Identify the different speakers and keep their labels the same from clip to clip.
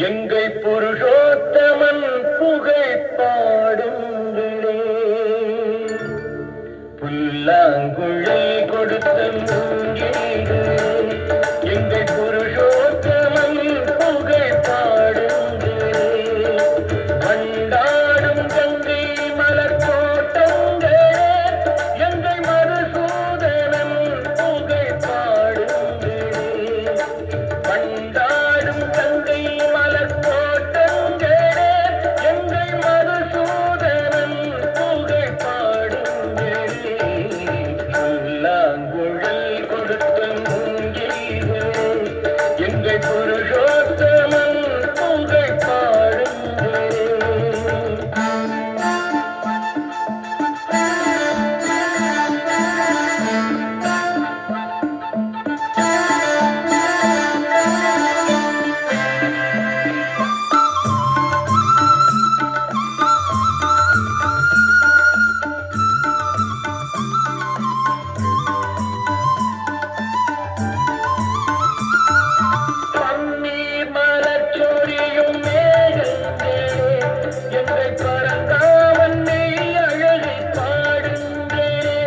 Speaker 1: எங்கள் புருஷோத்தமன் புகழ் பாடுங்களே. புல்லாங்குழல் கொடுத்த மூங்கிலே எங்கள் புருஷோத்தமன் புகழ் பாடுங்களே. வண்டாடும் கங்கை மலர் கோட்டங்களே எங்கள் மதுசூதனன் புகழ் பாடுங்களே. வண்டாடும் கங்கை மலர் கோட்டங்களே எங்கள் மதுசூதனன் புகழ் பாடுங்களே. புல்லாங்குழல் கொடுத்த மூங்கிலே எங்கள் புருஷோத்தமன் புகழ் பாடுங்களே. பன்னீர் மலர் சொரியும் மேகங்களே எங்கள் பரந்தாமன் மெய் அழகை பாடுங்களே.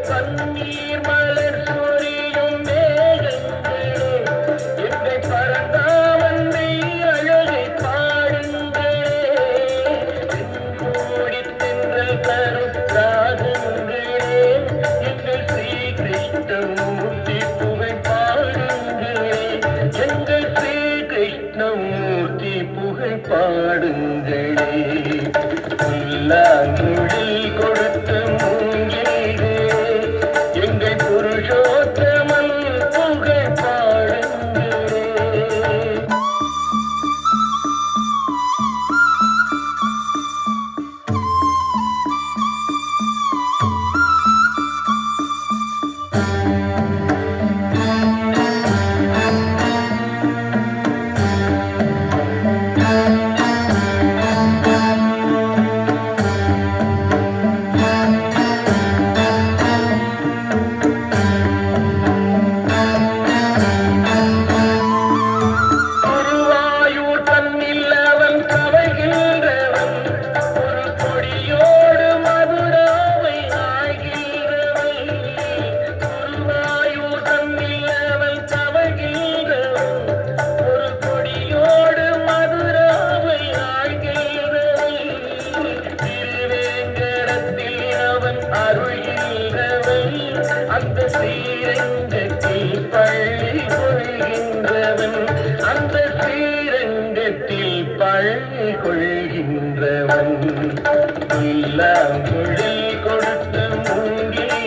Speaker 1: பன்னீர் மலர் சொரியும் மேகங்களே எங்கள் பரந்தாமன் மெய் அழகை பாடுங்களே. தென்கோடி தென்றல் தரும் ராகங்களே எங்கள் ஸ்ரீ கிருஷ்ணமூர்த்தி புகழ் பாடுங்களே. எங்கள் ஸ்ரீ கிருஷ்ணமூர்த்தி புகழ் பாடுங்களே. புல்லாங்குழல் கொடுத்த மூங்கிலே எங்கள் புருஷோத்தமன் புகழ் பாடுங்களே. குருவாயூர் தன்னில் அவன் கவைகின்றவன் ஒரு கொடியோடு மதுராவை ஆழ்கின்றவன். குருவாயூர் தன்னில் அவன் கவைகின்றவன் ஒரு கொடியோடு மதுராவை ஆழ்கின்றவன். திருவேங்கடத்தில் அவன் அருள்கின்றவன் அந்த ஸ்ரீரங்கத்தில் பள்ளி கொள்கின்றவன். அந்த ஸ்ரீரங்கத்தில் பள்ளி கொள்கின்றவன். புல்லாங்குழல் கொடுத்த மூங்கிலே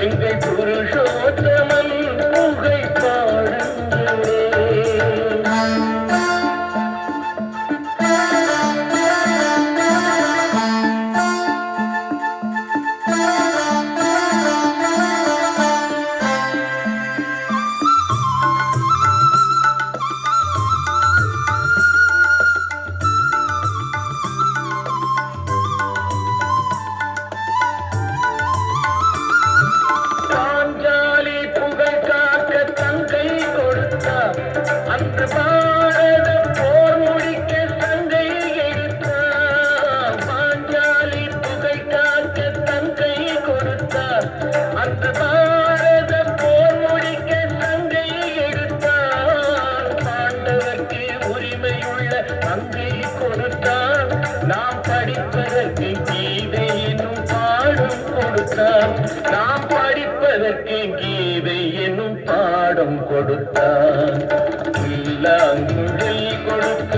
Speaker 1: எங்கள் புருஷோத்தமன் புகழ் பாடுங்களே. பாஞ்சாலி புகழ் காக்க தங்கை கொடுத்தார் அந்த பாரத போர் முடிக்க சங்கை எடுத்தார். பாஞ்சாலி புகழ் காக்க தங்கை கொடுத்தார் அந்த பாரத போர் முடிக்க சங்கை எடுத்தார். பாண்டவர்க்கு உரிமையுள்ள தங்கை கொடுத்தார். நாம் படிப்பதற்கு கீதை என்னும் பாடம் கொடுத்தார். நாம் படிப்பதற்கு கீதை என்னும் பாடம் கொடுத்தார். புல்லாங்குழல் கொடுத்த